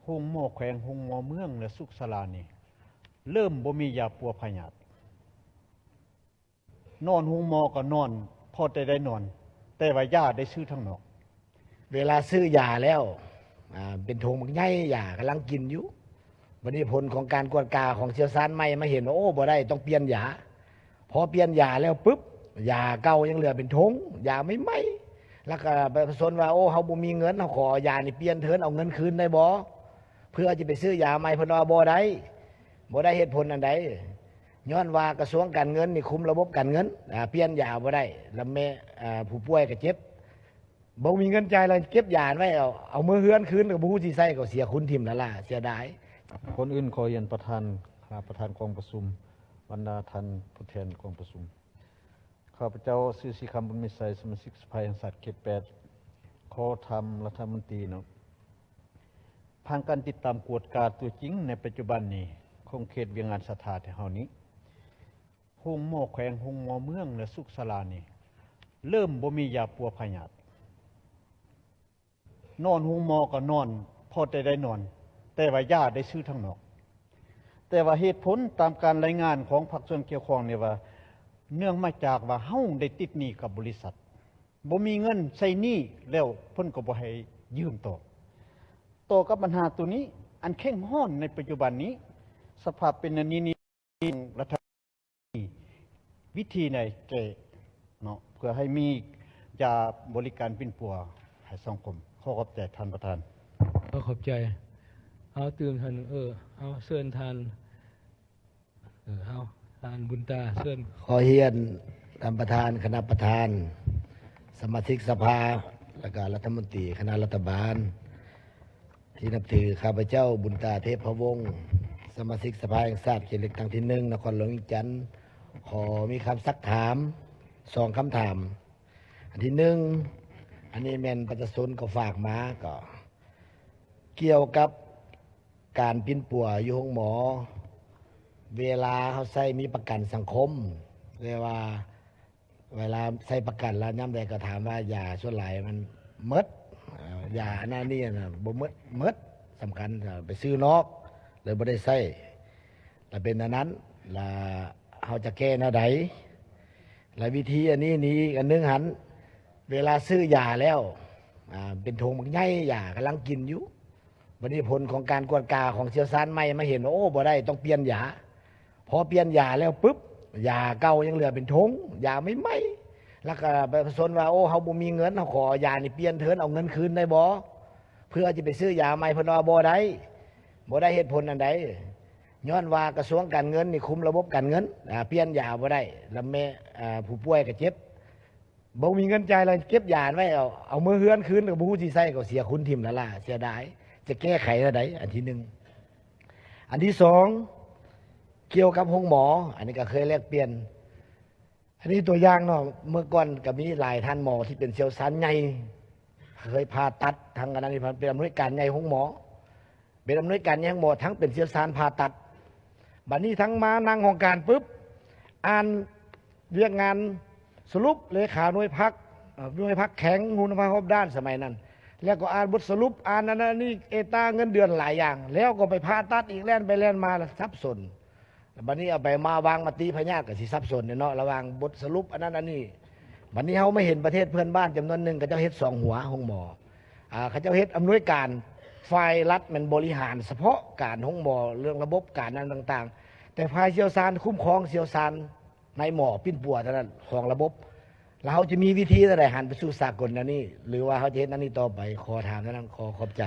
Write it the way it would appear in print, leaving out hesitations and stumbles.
โรงหมอแขวงโรงหมอเมืองและสุขศาลานี่เริ่มบ่มียาปัวพยาธินอนโรงหมอก็นอนพอได้นอน แต่ว่ายาได้ซื้อทางนอกเวลาซื้อยาแล้วเป็นถุงมันใหญ่ยากำลังกินอยู่วันนี้ผลของการกวดกาของเชี่ยวชาญใหม่มาเห็นว่าโอ้บ่ได้ต้องเปลี่ยนยาพอเปลี่ยนยาแล้วปุ๊บยาเก่ายังเหลือเป็นถุงยาไม่ไหมแล้วก็ไปผสมว่าโอ้เฮาบ่มีเงินเฮาขอยานี่เปลี่ยนเถินเอาเงินคืนได้บ่เพื่อจะไปซื้อยาใหม่เพิ่นว่าบ่ได้เหตุผลอันใดย้อนว่ากระทรวงการเงินนี่คุมระบบการเงินเปลี่ยนยาบ่ได้แล้วแม่ผู้ป่วยก็เจ็บบ่มีเงินจ่ายแล้วเก็บยาไว้เอามือเฮือนคืนก็บ่ฮู้สิใช้ก็เสียคุณทิ่มแล้วล่ะเสียดายคนอื่นขอเรียนประธานประธานกองประชุมบรรดาท่านผู้แทนกองประชุมข้าพเจ้าชื่อศรีคำบุญมิตรใสสมาชิกสภาแห่งชาติเขต8ขอทำรัฐมนตรีเนาะทางการติดตามกวดกาตัวจริงในปัจจุบันนี้คงเขตเวียงงานสถาแถวนี้โรงหมอแขวงโรงหมอเมืองและสุขศาลานี่เริ่มบ่มียาปัวพยาธินอนโรงหมอก็นอนพอได้นอน แต่ว่ายาได้ซื้อทางนอกแต่ว่าเหตุผลตามการรายงานของภาคส่วนเกี่ยวข้องเนี่ยว่าเนื่องมาจากว่าเฮาได้ติดหนี้กับบริษัทบ่มีเงินใช้หนี้แล้วเพิ่นก็บ่ให้ยืมต่อกับปัญหาตัวนี้อันแข็งห้อนในปัจจุบันนี้สภาพเป็นอันนี้รัฐวิธีไหนแก้เนาะเพื่อให้มียาบริการปิ่นปัวให้สังคมขอขอบใจท่านประธานขอบใจเอาตื่นท่านเอาเชิญท่านเอาท่านบุญตาเชิญขอเฮียนท่านประธานคณะประธานสมาชิกสภาและก็รัฐมนตรีคณะรัฐบาลที่นับถือข้าพเจ้าบุญตาเทพวงศ์สมาชิกสภาแห่งชาติเขตเลือกตั้งที่1นครหลวงอีจันทร์ขอมีคำซักถาม2คำถามอันที่1อันนี้แม่นประชาชนก็ฝากมาก็เกี่ยวกับการปิ้นปัวอยู่ห้องหมอเวลาเขาใส่มีประกันสังคมเรียกว่าเวลาใส่ประกันแล้วย่ำใดก็ถามว่ายาส่วนหลายมันมดยาหน้านี่นะบ่มดสำคัญไปซื้อนอกเลยบ่ได้ใส่แต่เป็นอันนั้นแล้วเขาจะแก้หน้าใดและวิธีอันนี้อันนึงหันเวลาซื้อยาแล้วเป็นถุงมันใหญ่ยากำลังกินอยู่วันนี้ผลของการกวดกาของเชี่ยวชาญใหม่มาเห็นว่าโอ้บ่ได้ต้องเปลี่ยนยาพอเปลี่ยนยาแล้วปุ๊บยาเก่ายังเหลือเป็นถุงยาไม่ไหมแล้วก็ไปผสมว่าโอ้เฮาบ่มีเงินเฮาขอยานี่เปลี่ยนเถินเอาเงินคืนได้บ่เพื่อจะไปซื้อยาใหม่เพิ่นว่าบ่ได้เหตุผลอันใดย้อนว่ากระทรวงการเงินนี่คุมระบบการเงินเปลี่ยนยาบ่ได้แล้วแม่ผู้ป่วยก็เจ็บบ่มีเงินจ่ายแล้วเก็บยาไว้เอามือเฮือนคืนก็บ่ฮู้สิใช้ก็เสียคุณทิ่มแล้วล่ะเสียดายจะแก้ไขอันใดอันที่1อันที่2เกี่ยวกับห้องหมออันนี้ก็เคยแลกเปลี่ยนอันนี้ตัวอย่างเนาะเมื่อก่อนก็มีหลายท่านหมอที่เป็นเชี่ยวชาญใหญ่เคยผ่าตัดทางการนี้เป็นอำนวยการใหญ่ห้องหมอเป็นอำนวยการใหญ่ห้องหมอทั้งเป็นเชี่ยวชาญผ่าตัดบัดนี้ทั้งมานั่งห้องการปุ๊บอ่านเรียกงานสรุปเลขาหน่วยพักแข็งคุณภาพด้านสมัยนั้นแล้วก็อ่านบทสรุปอ่านนั่นนี่เอตาเงินเดือนหลายอย่างแล้วก็ไปผ่าตัดอีกแล่นไปแล่นมาสับสนบัดนี้เอาไปมาวางมติพญาติกับสิสับสนเนาะระหว่างบทสรุปอันนั้นอันนี้บัดนี้เขาไม่เห็นประเทศเพื่อนบ้านจำนวนหนึ่งเขาเจ้าเฮ็ด2 หัวห้องหมอเขาเจ้าเฮ็ดอำนวยการฝ่ายรัฐมันบริหารเฉพาะการห้องหมอเรื่องระบบการนั้นต่างๆแต่ฝ่ายเชี่ยวชาญคุ้มครองเชี่ยวชาญในหมอปิ้นปัวเท่านั้นของระบบแล้วเขาจะมีวิธีอะไรหันไปสู่สากลนั่นนี่หรือว่าเขาจะเฮ็ดนั่นนี่ต่อไปขอถามนั้นขอขอบใจ